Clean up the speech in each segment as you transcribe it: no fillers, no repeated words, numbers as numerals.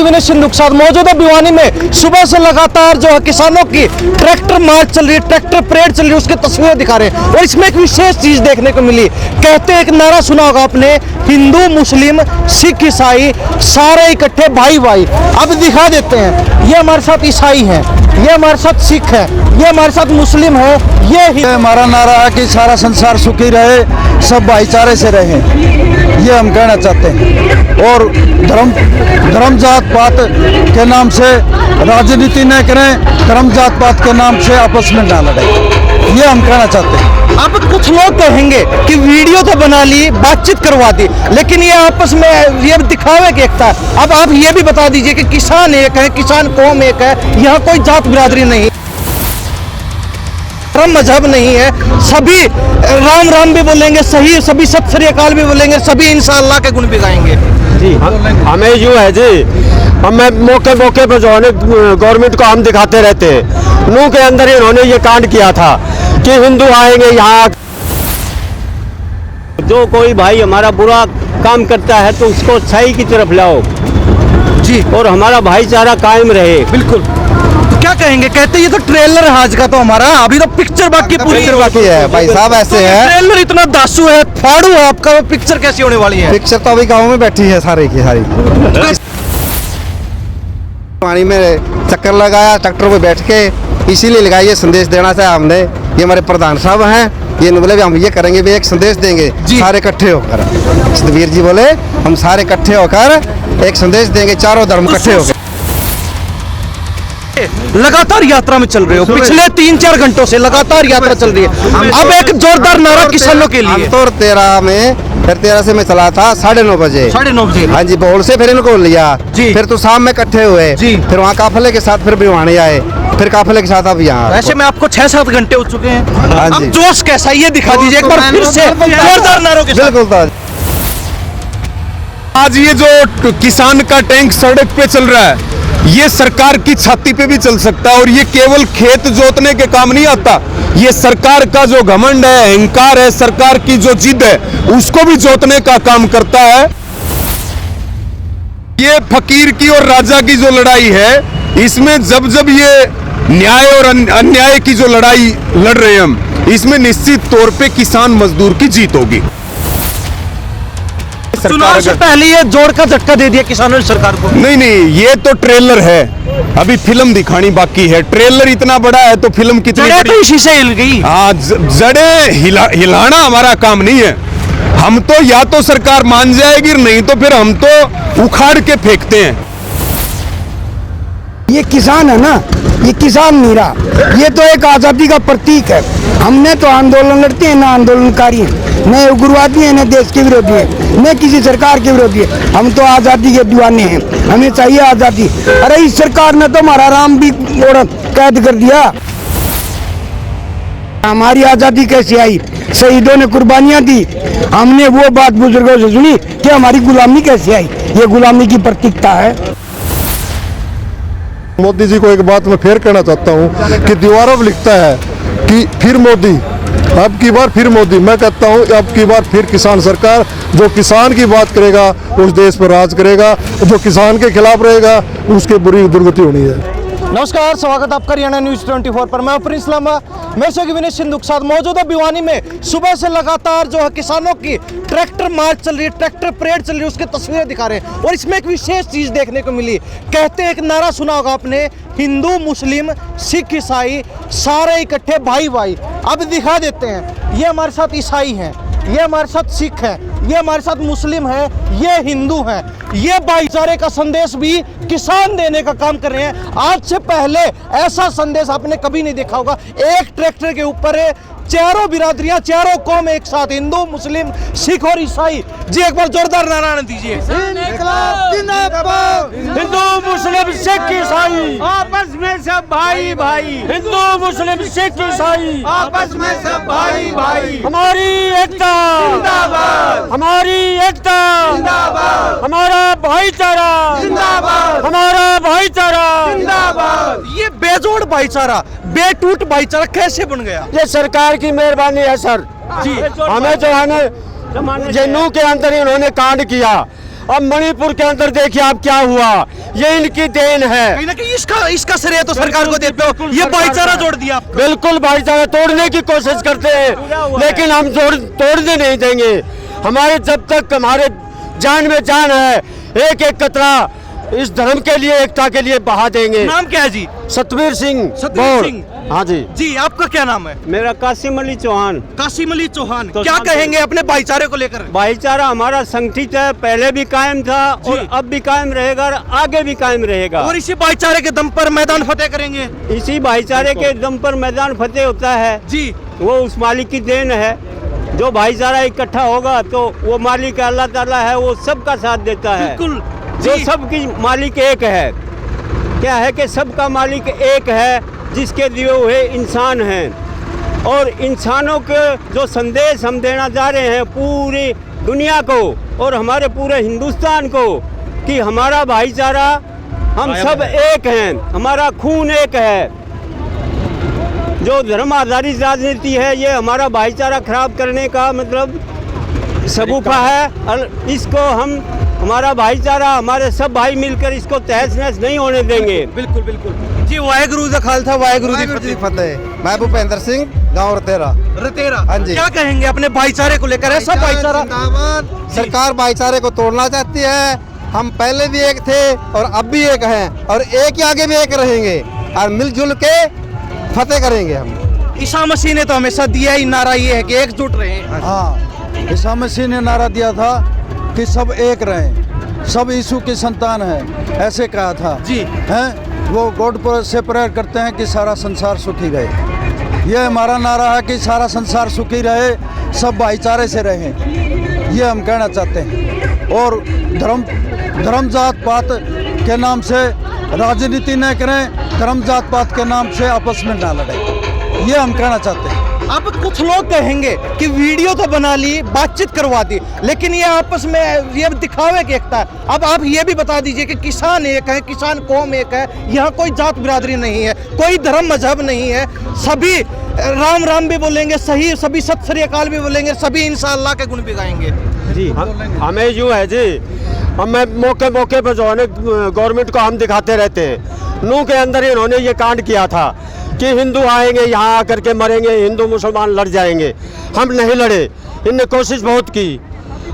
विनय सिंधु के साथ मौजूद है भिवानी में। सुबह से लगातार जो है किसानों की ट्रैक्टर मार्च चल रही है, ट्रैक्टर परेड चल रही है, उसकी तस्वीरें दिखा रहे हैं। और इसमें एक विशेष चीज देखने को मिली, कहते हैं एक नारा सुना होगा आपने, हिंदू मुस्लिम सिख ईसाई सारे इकट्ठे भाई भाई। अब दिखा देते हैं, ये हमारे साथ ईसाई है, ये हमारे साथ सिख है, ये हमारे साथ मुस्लिम है, ये हमारा नारा है कि सारा संसार सुखी रहे, सब भाईचारे से रहे, ये हम कहना चाहते हैं। और धर्म जात पात के नाम से राजनीति न करें, धर्म जात पात के नाम से आपस में ना लड़े, ये हम कहना चाहते हैं। अब कुछ लोग कहेंगे कि वीडियो तो बना ली, बातचीत करवा दी, लेकिन ये आपस में ये दिखावे की एकता है। अब आप ये भी बता दीजिए कि किसान एक है, किसान कौम एक है, यहाँ कोई जात बिरादरी नहीं, मजहब नहीं है, सभी राम राम भी बोलेंगे, सही सभी सत श्री अकाल भी बोलेंगे, सभी इंशाअल्लाह के गुण भी गाएंगे। जी हमें यूँ है जी, हमें मौके मौके पर जो है गवर्नमेंट को हम दिखाते रहते हैं। नूह के अंदर इन्होंने ये कांड किया था कि हिंदू आएंगे यहाँ, जो कोई भाई हमारा बुरा काम करता है तो उसको अच्छाई की तरफ लाओ जी, और हमारा भाईचारा कायम रहे। बिल्कुल। क्या कहेंगे, कहते ये तो ट्रेलर है आज का, तो हमारा अभी तो पिक्चर बाकी पूरी बाकी है भाई साहब, ऐसे है ट्रेलर इतना दासू है, फाड़ू है आपका, पिक्चर कैसी होने वाली है? पिक्चर तो अभी गाँव में बैठी है सारी की सारी। पानी में चक्कर लगाया, ट्रैक्टर पे बैठ के, इसीलिए लगाइए संदेश देना चाहे हमने। ये हमारे प्रधान साहब हैं, ये बोले हम ये करेंगे भी, एक संदेश देंगे सारे इकट्ठे होकर। सतवीर जी बोले हम सारे इकट्ठे होकर एक संदेश देंगे, चारों धर्म इकट्ठे होकर। लगातार यात्रा में चल रहे हो, पिछले 3-4 घंटों से लगातार यात्रा चल रही है। अब एक जोरदार नारा किसानों के लिए। तो 13 से मैं चला था 9:30 बजे। 9:30 बजे? हाँ जी, बोल से फिर इनको लिया जी। फिर तो शाम में इकट्ठे हुए जी। फिर वहाँ काफिले के साथ फिर भिवानी आए, फिर काफिले के साथ अब यहाँ। वैसे में आपको 6-7 घंटे हो चुके हैं। हाँ अब जी। जोश कैसा है ये दिखा दीजिए एक बार फिर से जोरदार नारों के साथ। बिल्कुल। आज ये जो किसान का टैंक सड़क पे चल रहा है, ये सरकार की छाती पे भी चल सकता है, और ये केवल खेत जोतने के काम नहीं आता, ये सरकार का जो घमंड है, अहंकार है, सरकार की जो जिद है, उसको भी जोतने का काम करता है। ये फकीर की और राजा की जो लड़ाई है, इसमें जब ये न्याय और अन्याय की जो लड़ाई लड़ रहे हैं हम, इसमें निश्चित तौर पे किसान मजदूर की जीत होगी। चुनाव से पहले ये जोड़ का झटका दे दिया किसानों ने सरकार को। नहीं, ये तो ट्रेलर है, अभी फिल्म दिखानी बाकी है। ट्रेलर इतना बड़ा है तो फिल्म कितनी बड़ी? तो इसी से हिल गई। हाँ, जड़े हिलाना हमारा काम नहीं है। हम तो या तो सरकार मान जाएगी, नहीं तो फिर हम तो उखाड़ के फेंकते हैं। ये किसान है ना, ये किसान नहीं रहा, ये तो एक आज़ादी का प्रतीक है। हमने तो आंदोलन लड़ते हैं, ना आंदोलनकारी हैं, न उग्रवादी हैं, न देश के विरोधी हैं, न किसी सरकार के विरोधी है। हम तो आज़ादी के दीवाने हैं, हमें चाहिए आज़ादी। अरे इस सरकार ने तो हमारा राम भी कैद कर दिया। हमारी आज़ादी कैसे आई? शहीदों ने कुर्बानियाँ दी, हमने वो बात बुजुर्गों से सुनी कि हमारी गुलामी कैसे आई। ये गुलामी की प्रतीकता है। मोदी जी को एक बात मैं फिर कहना चाहता हूँ कि दीवारों पर लिखता है कि फिर मोदी, अब की बार फिर मोदी। मैं कहता हूँ अब की बार फिर किसान सरकार, जो किसान की बात करेगा उस देश पर राज करेगा, जो किसान के खिलाफ रहेगा उसकी बुरी दुर्गति होनी है। नमस्कार, स्वागत है आपका हरियाणा न्यूज 24 पर। मैं प्रिंस लांबा, मैं विनय सिंधु के साथ मौजूद है भिवानी में। सुबह से लगातार जो है किसानों की ट्रैक्टर मार्च चल रही है, ट्रैक्टर परेड चल रही है, उसकी तस्वीरें दिखा रहे हैं। और इसमें एक विशेष चीज देखने को मिली, कहते हैं एक नारा सुना होगा आपने, हिंदू मुस्लिम सिख ईसाई सारे इकट्ठे भाई भाई। अब दिखा देते हैं, ये हमारे साथ ईसाई हैं, ये हमारे साथ सिख है, ये हमारे साथ मुस्लिम है, ये हिंदू है। ये भाईचारे का संदेश भी किसान देने का काम कर रहे हैं। आज से पहले ऐसा संदेश आपने कभी नहीं देखा होगा। एक ट्रैक्टर के ऊपर चारों बिरादरियां, चारों कौम एक साथ, हिंदू मुस्लिम सिख और ईसाई। जी एक बार जोरदार नारा दीजिए। हिंदू मुस्लिम सिख ईसाई आपस में सब भाई भाई, हिंदू मुस्लिम सिख ईसाई आपस में सब भाई भाई। हमारी एकता जिंदाबाद, हमारी एकता जिंदाबाद, हमारा भाईचारा जिंदाबाद, हमारा भाईचारा जिंदाबाद। ये बेजोड़ भाईचारा, बेटूट भाईचारा कैसे बन गया? ये सरकार की मेहरबानी है सर जी। हमें जो है ना, नूह के अंदर इन्होंने कांड किया, अब मणिपुर के अंदर देखिए आप क्या हुआ, ये इनकी देन है। कहीं ना कहीं इसका श्रेय तो सरकार को देते हो, ये भाईचारा जोड़ दिया आपको। बिल्कुल भाईचारा तोड़ने की कोशिश करते हैं, लेकिन हम तोड़ने नहीं देंगे। हमारे जब तक हमारे जान में जान है, एक एक कतरा इस धर्म के लिए, एकता के लिए बहा देंगे। नाम क्या है जी? सतवीर सिंह। सतवीर सिंह। हाँ जी। जी आपका क्या नाम है? मेरा कासिम अली चौहान। कासिम अली चौहान। तो क्या कहेंगे अपने भाईचारे को लेकर? भाईचारा हमारा संगठित है, पहले भी कायम था और अब भी कायम रहेगा और आगे भी कायम रहेगा। और इसी भाईचारे के दम पर मैदान फतेह करेंगे। इसी भाईचारे के दम पर मैदान फतेह होता है जी। वो उस मालिक की देन है। जो भाईचारा इकट्ठा होगा तो वो मालिक अल्लाह ताला है, वो सबका साथ देता है। बिल्कुल। जो सबकी मालिक एक है, क्या है कि सबका मालिक एक है, जिसके दिए हुए इंसान हैं। और इंसानों के जो संदेश हम देना चाह रहे हैं पूरी दुनिया को और हमारे पूरे हिंदुस्तान को, कि हमारा भाईचारा, हम सब एक हैं, हमारा खून एक है। जो धर्म आधारित राजनीति है, ये हमारा भाईचारा खराब करने का मतलब सबूफा है। और इसको हम, हमारा भाईचारा, हमारे सब भाई मिलकर इसको तहस नहस नहीं होने देंगे। बिल्कुल बिल्कुल जी। वाहेगुरु जी खालसा, वाहेगुरु जी फतेह। मैं भूपेंद्र सिंह, गाँव रतेरा। हाँ जी। क्या कहेंगे अपने भाईचारे को लेकर? ऐसा भाईचारा सरकार भाईचारे को तोड़ना चाहती है। हम पहले भी एक थे और अब भी एक हैं और एक ही आगे भी एक रहेंगे और मिलजुल के फतेह करेंगे हम। ईसा मसीह ने तो हमेशा दिया ही नारा ये है कि एकजुट रहें। हाँ, ईसा मसीह ने नारा दिया था कि सब एक रहें, सब यीशु की संतान है, ऐसे कहा था जी। हैं वो गॉड पर से प्रेयर करते हैं कि सारा संसार सुखी रहे। ये हमारा नारा है कि सारा संसार सुखी रहे, सब भाईचारे से रहें, ये हम कहना चाहते हैं। और धर्म जात पात के नाम से राजनीति न करें, धर्म जात पात के नाम से आपस में ना लड़े, ये हम कहना चाहते हैं। अब कुछ लोग कहेंगे कि वीडियो तो बना ली, बातचीत करवा दी, लेकिन ये आपस में ये दिखावे की एकता है। अब आप ये भी बता दीजिए कि किसान एक है, किसान कौम एक है, यहाँ कोई जात बिरादरी नहीं है, कोई धर्म मजहब नहीं है, सभी राम राम भी बोलेंगे, सही सभी सत श्री अकाल भी बोलेंगे, सभी इंशाअल्लाह के गुण भी गाएंगे। जी हमें यूँ है जी, हमें मौके मौके पर जो है ना गवर्नमेंट को हम दिखाते रहते हैं। नूह के अंदर इन्होंने ये कांड किया था कि हिंदू आएंगे यहाँ आकर के मरेंगे, हिंदू मुसलमान लड़ जाएंगे। हम नहीं लड़े, इनने कोशिश बहुत की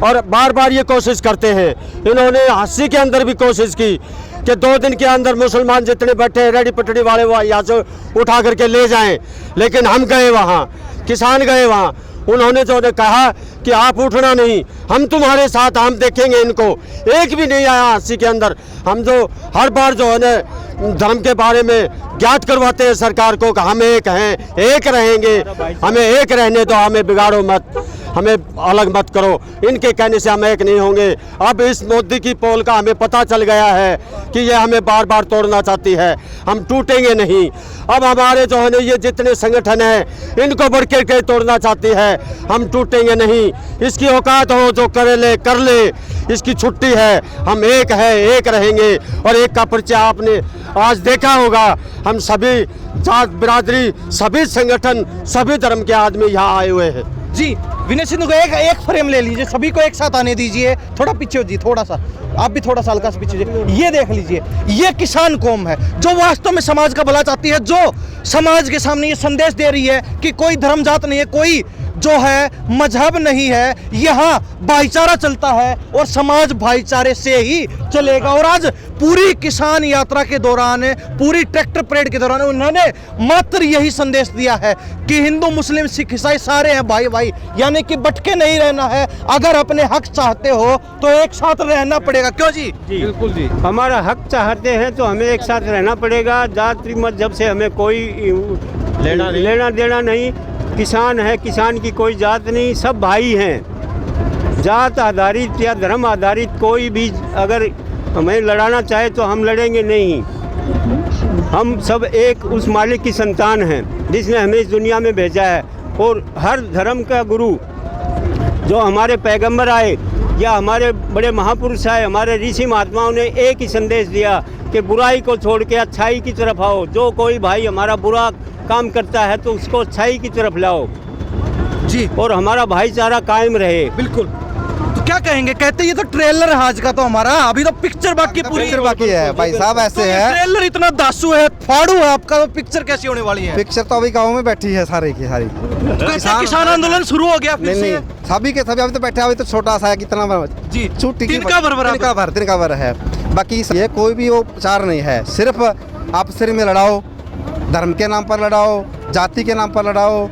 और बार बार ये कोशिश करते हैं। इन्होंने 80 के अंदर भी कोशिश की कि 2 दिन के अंदर मुसलमान जितने बैठे हैं रेडी पटड़ी वाले वो यहाँ से उठा करके ले जाएं, लेकिन हम गए वहाँ, किसान गए वहाँ। उन्होंने जो ने कहा कि आप उठना नहीं, हम तुम्हारे साथ, हम देखेंगे इनको। एक भी नहीं आया 80 के अंदर। हम जो हर बार जो है ना धर्म के बारे में ज्ञात करवाते हैं सरकार को कि हम एक हैं, एक रहेंगे, हमें एक रहने दो, हमें बिगाड़ो मत, हमें अलग मत करो। इनके कहने से हम एक नहीं होंगे। अब इस मोदी की पोल का हमें पता चल गया है कि ये हमें बार बार तोड़ना चाहती है, हम टूटेंगे नहीं। अब हमारे जो है ना ये जितने संगठन हैं इनको बढ़ के तोड़ना चाहती है, हम टूटेंगे नहीं। इसकी औकात हो जो करे ले कर ले, इसकी छुट्टी है। हम एक है, एक रहेंगे। और एक का परिचय आपने आज देखा होगा, हम सभी जात बिरादरी, सभी संगठन, सभी धर्म के आदमी यहाँ आए हुए हैं। जी विनय सिंधु को एक फ्रेम ले लीजिए, सभी को एक साथ आने दीजिए। थोड़ा पीछे हो जी, थोड़ा सा आप भी थोड़ा सा हल्का सा पीछे। ये देख लीजिए, ये किसान कौम है जो वास्तव में समाज का भला चाहती है, जो समाज के सामने ये संदेश दे रही है कि कोई धर्म जात नहीं है, कोई जो है मजहब नहीं है, यहाँ भाईचारा चलता है और समाज भाईचारे से ही चलेगा। और आज पूरी किसान यात्रा के दौरान, पूरी ट्रैक्टर परेड के दौरान उन्होंने मात्र यही संदेश दिया है कि हिंदू मुस्लिम सिख ईसाई सारे हैं भाई भाई, यानी कि बटके नहीं रहना है। अगर अपने हक चाहते हो तो एक साथ रहना पड़ेगा। क्यों जी? बिल्कुल जी, हमारा हक चाहते हैं तो हमें एक साथ रहना पड़ेगा। जात मजहब से हमें कोई लेना देना नहीं। किसान है, किसान की कोई जात नहीं, सब भाई हैं। जात आधारित या धर्म आधारित कोई भी अगर हमें लड़ाना चाहे तो हम लड़ेंगे नहीं। हम सब एक उस मालिक की संतान हैं जिसने हमें इस दुनिया में भेजा है। और हर धर्म का गुरु जो हमारे पैगंबर आए या हमारे बड़े महापुरुष आए, हमारे ऋषि महात्माओं ने एक ही संदेश दिया कि बुराई को छोड़ के अच्छाई की तरफ आओ। जो कोई भाई हमारा बुरा काम करता है तो उसको अच्छाई की तरफ लाओ जी, और हमारा भाईचारा कायम रहे। बिल्कुल। तो क्या कहेंगे? कहते ये तो ट्रेलर है आज का, तो हमारा अभी तो पिक्चर बाकी पूरी पिक्चर बाकी है भाई साहब, ऐसे तो ये है। ट्रेलर इतना दासू है, फाड़ू है आपका, तो पिक्चर कैसी होने वाली है? पिक्चर तो अभी गाँव में बैठी है सारी की सारी। किसान आंदोलन शुरू हो गया फिर नहीं से? नहीं, सभी के सभी अभी तो बैठे, अभी तो छोटा सा है, कितना जी, छुट्टी की तिनका भर तिनका भर है। बाकी ये कोई भी वो प्रचार नहीं है, सिर्फ आपस में लड़ाओ, धर्म के नाम पर लड़ाओ, जाति के नाम पर लड़ाओ,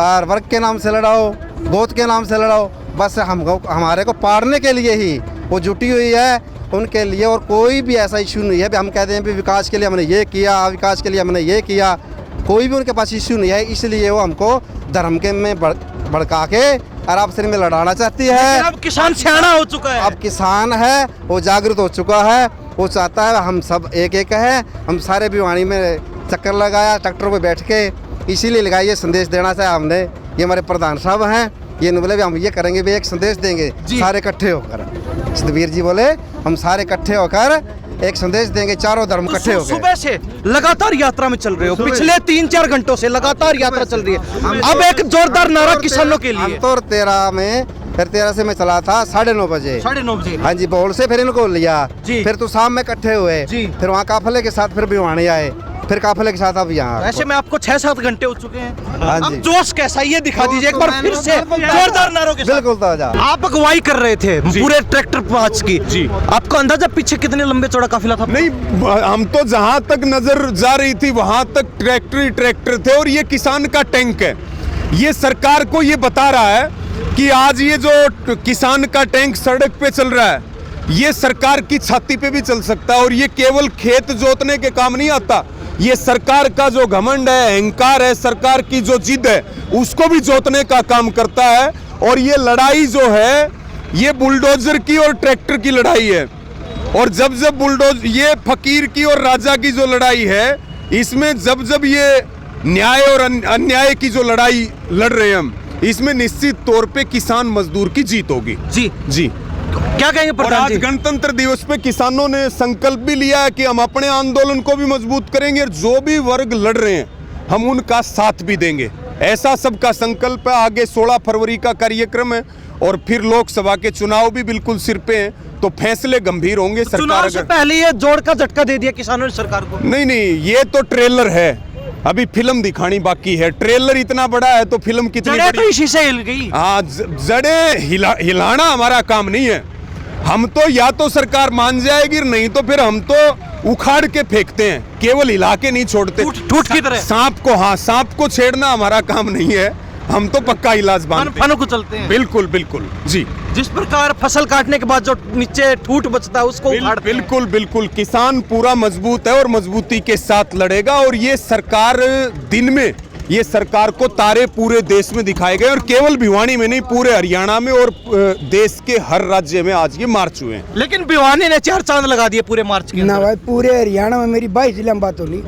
और वर्ग के नाम से लड़ाओ, गोद के नाम से लड़ाओ। बस हमारे को पाड़ने के लिए ही वो जुटी हुई है, उनके लिए। और कोई भी ऐसा इशू नहीं है भी हम कहते हैं भी विकास के लिए हमने ये किया, विकास के लिए हमने ये किया। कोई भी उनके पास इशू नहीं है, इसलिए वो हमको धर्म के में भड़का के और आपस में लड़ाना चाहती है। अब किसान सियाना हो चुका है, अब किसान है वो जागरूक हो चुका है, वो चाहता है हम सब एक एक हैं। हम सारे भिवानी में चक्कर लगाया, ट्रैक्टर पे बैठ के, इसीलिए लगाया, ये संदेश देना चाहे हमने। ये हमारे प्रधान साहब हैं, ये नहीं बोले भी हम ये करेंगे भी, एक संदेश देंगे सारे इकट्ठे होकर। सतबीर जी बोले हम सारे इकट्ठे होकर एक संदेश देंगे, चारों धर्म इकट्ठे होकर। सुबह से लगातार यात्रा में चल रहे हो, पिछले 3-4 घंटों से लगातार यात्रा चल रही है। अब एक जोरदार नारा किसानों के लिए। हम तो 13 में, फिर 13 से मैं चला था 9:30 बजे। 9:30 बजे? हाँ जी, बोल से फिर इनको लिया जी। फिर तो शाम में इकट्ठे हुए जी। फिर वहाँ काफले के साथ फिर भिवानी आए, फिर काफले के साथ अब यहाँ। ऐसे में आपको 6-7 घंटे हो चुके हैं। हाँ अब जी। जोश कैसा, ये दिखा दीजिए एक बार फिर से जोरदार नारों के साथ। बिल्कुल ताजा। आप अगुवाई कर रहे थे पूरे ट्रैक्टर मार्च की जी, आपको अंदाजा पीछे कितने लंबे चौड़ा काफिला था? नहीं, हम तो जहां तक नजर जा रही थी वहां तक ट्रैक्टर ही ट्रैक्टर थे, और ये किसान का टैंक है। ये सरकार को ये बता रहा है कि आज ये जो किसान का टैंक सड़क पे चल रहा है, ये सरकार की छाती पे भी चल सकता है। और ये केवल खेत जोतने के काम नहीं आता, ये सरकार का जो घमंड है, अहंकार है, सरकार की जो जिद है, उसको भी जोतने का काम करता है। और ये लड़ाई जो है, ये बुलडोजर की और ट्रैक्टर की लड़ाई है। और जब जब बुलडोज, ये फकीर की और राजा की जो लड़ाई है, इसमें जब जब ये न्याय और अन्याय की जो लड़ाई लड़ रहे हैं हम, इसमें निश्चित तौर पे किसान मजदूर की जीत होगी। जी जी। क्या कहेंगे और प्रधान आज जी? गणतंत्र दिवस पे किसानों ने संकल्प भी लिया है कि हम अपने आंदोलन को भी मजबूत करेंगे, और जो भी वर्ग लड़ रहे हैं हम उनका साथ भी देंगे। ऐसा सबका संकल्प है। आगे 16 फरवरी का कार्यक्रम है, और फिर लोकसभा के चुनाव भी बिल्कुल सिर पे हैं, तो फैसले गंभीर होंगे। सरकार चुनाव से पहले ये जोड़ का झटका दे दिया किसानों ने सरकार को। नहीं, ये तो ट्रेलर है, अभी फिल्म दिखानी बाकी है। ट्रेलर इतना बड़ा है तो फिल्म कितनी जड़ें बड़ी? तो इसी से हिल गई। हाँ, जड़ें हिलाना हमारा काम नहीं है। हम तो या तो सरकार मान जाएगी, नहीं तो फिर हम तो उखाड़ के फेंकते हैं, केवल हिला के नहीं छोड़ते। ठूठ की तरह सांप को छेड़ना हमारा काम नहीं है, हम तो पक्का इलाज बांधते फनों को चलते हैं। बिल्कुल बिल्कुल जी। जिस प्रकार फसल काटने के बाद जो नीचे ठूठ बचता है उसको उखाड़ते हैं। बिल्कुल बिल्कुल, किसान पूरा मजबूत है और मजबूती के साथ लड़ेगा। और ये सरकार दिन में, ये सरकार को तारे पूरे देश में दिखाए गए, और केवल भिवानी में नहीं, पूरे हरियाणा में और देश के हर राज्य में आज ये मार्च हुए हैं। लेकिन भिवानी ने 4 चांद लगा दिए पूरे मार्च के ना अंदर। भाई, पूरे हरियाणा में मेरी 22 जिले में बात होली,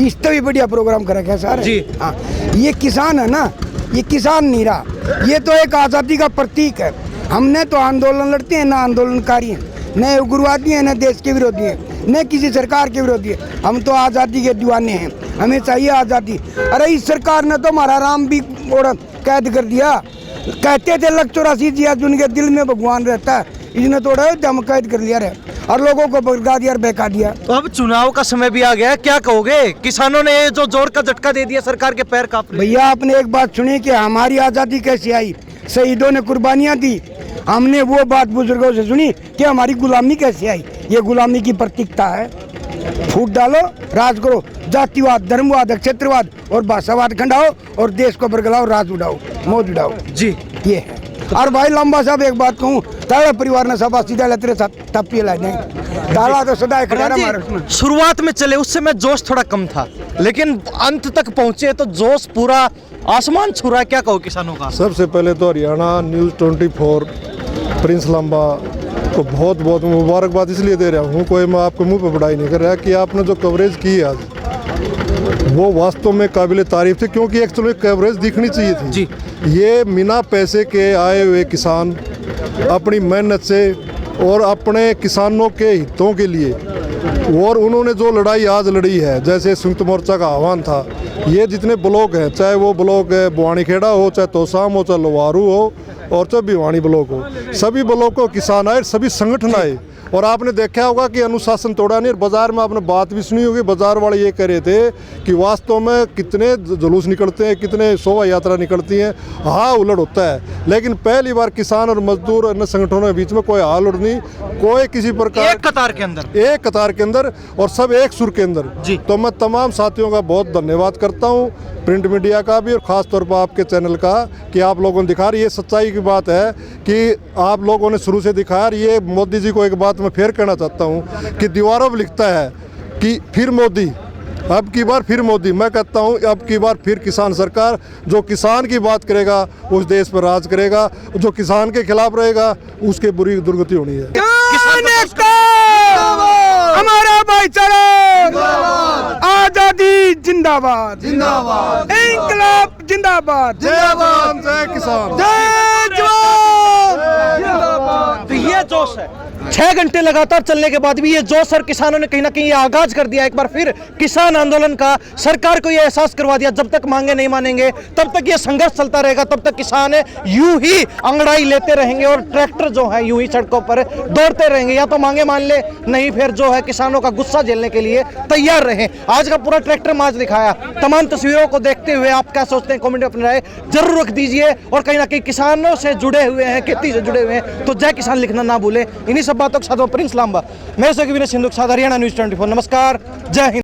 इससे भी बढ़िया प्रोग्राम करा क्या सर जी। हाँ, ये किसान है ना, ये किसान नहीं रहा, ये तो एक आज़ादी का प्रतीक है। हमने तो आंदोलन लड़ते हैं, ना आंदोलनकारी हैं, न उग्रवादी हैं, न देश के विरोधी हैं, न किसी सरकार के विरोधी है। हम तो आज़ादी के दीवाने हैं, हमें चाहिए आज़ादी। अरे इस सरकार ने तो हमारा राम भी कैद कर दिया। कहते थे 184 जिया जिनके दिल में भगवान रहता है, इसने तो दम कैद कर लिया रहे और लोगों को भगा दिया और बहका दिया। तो अब चुनाव का समय भी आ गया है, क्या कहोगे? किसानों ने जो जोर का झटका दे दिया, सरकार के पैर कांप रहे। भैया आपने एक बात सुनी कि हमारी आज़ादी कैसे आई? शहीदों ने कुर्बानियाँ दी। हमने वो बात बुजुर्गों से सुनी कि हमारी गुलामी कैसे आई। ये गुलामी की प्रतीकता है। फूट डालो, राज करो, जातिवाद, धर्मवाद, क्षेत्रवाद और भाषावाद खंडाओ और देश को बरगलाओ, राज उड़ाओ, मौज उड़ाओ। जी, ये है। और भाई लंबा साहब एक बात कहूँ, ताला परिवार ने सब सीधा लेते तपिए ला जाए, ताला तो सदा खड़ा हमारे उसमें। शुरुआत में चले उस समय जोश थोड़ा कम था, लेकिन अंत तक पहुंचे तो जोश पूरा आसमान छू रहा है। क्या कहो किसानों का? सबसे पहले तो हरियाणा न्यूज़ 24 प्रिंस लंबा को बहुत बहुत मुबारकबाद इसलिए दे रहा हूँ, कोई मैं आपके मुंह पे बड़ाई नहीं कर रहा कि आपने जो कवरेज की है आज, वो वास्तव में काबिल तारीफ थी, क्योंकि एक्चुअली कवरेज दिखनी चाहिए थी जी। ये बिना पैसे के आए हुए किसान अपनी मेहनत से और अपने किसानों के हितों के लिए और उन्होंने जो लड़ाई आज लड़ी है, जैसे संयुक्त मोर्चा का आह्वान था, ये जितने ब्लॉक हैं, चाहे वो ब्लॉक बुआनीखेड़ा हो, चाहे तोसाम हो, चाहे लोवारू हो और चाहे भिवानी ब्लॉक हो, सभी ब्लॉकों किसान आए, सभी संगठन आए। और आपने देखा होगा कि अनुशासन तोड़ा नहीं। और बाजार में आपने बात भी सुनी होगी, बाजार वाले ये कह रहे थे कि वास्तव में कितने जुलूस निकलते हैं, कितने शोभा यात्रा निकलती हैं, हाँ उलट होता है, लेकिन पहली बार किसान और मजदूर अन्य संगठनों के बीच में कोई हाल उलट नहीं, कोई किसी प्रकार एक कतार के अंदर, एक कतार के अंदर और सब एक सुर के अंदर जी। तो मैं तमाम साथियों का बहुत धन्यवाद करता हूँ, प्रिंट मीडिया का भी और ख़ास तौर पर आपके चैनल का, कि आप लोगों ने दिखा रही ये सच्चाई की बात है कि आप लोगों ने शुरू से दिखाया। ये मोदी जी को एक बात मैं फिर कहना चाहता हूँ कि दीवारों पर लिखता है कि फिर मोदी, अब की बार फिर मोदी। मैं कहता हूँ अब की बार फिर किसान सरकार, जो किसान की बात करेगा उस देश पर राज करेगा, जो किसान के खिलाफ रहेगा उसके बुरी दुर्गति होनी है। किसान एकता, हमारा भाईचारा, आजादी जिंदाबाद, जिंदाबाद, इंकलाब जिंदाबाद, जय जवान जय किसान, जय जवान जिंदाबाद। तो ये जोश है, 6 घंटे लगातार चलने के बाद भी ये जोश और किसानों ने कहीं ना कहीं ये आगाज कर दिया एक बार फिर किसान आंदोलन का। सरकार को ये एहसास करवा दिया, जब तक मांगे नहीं मानेंगे तब तक ये संघर्ष चलता रहेगा, तब तक किसान यूं ही अंगड़ाई लेते रहेंगे और ट्रैक्टर जो है यूं ही सड़कों पर दौड़ते रहेंगे। या तो मांगे मान ले, नहीं फिर जो है किसानों का गुस्सा झेलने के लिए तैयार रहे। आज का पूरा ट्रैक्टर मार्च दिखाया। तमाम तस्वीरों को देखते हुए आप क्या सोचते हैं, कमेंट में अपनी राय जरूर रख दीजिए। और कहीं ना कहीं किसानों से जुड़े हुए हैं, खेती से जुड़े हुए हैं, तो जय किसान लिखना ना भूले। इन्हीं सब बातों के साथ प्रिंस लांबा, मैं विनय सिंधु के साथ हरियाणा न्यूज़ 24। नमस्कार, जय हिंद।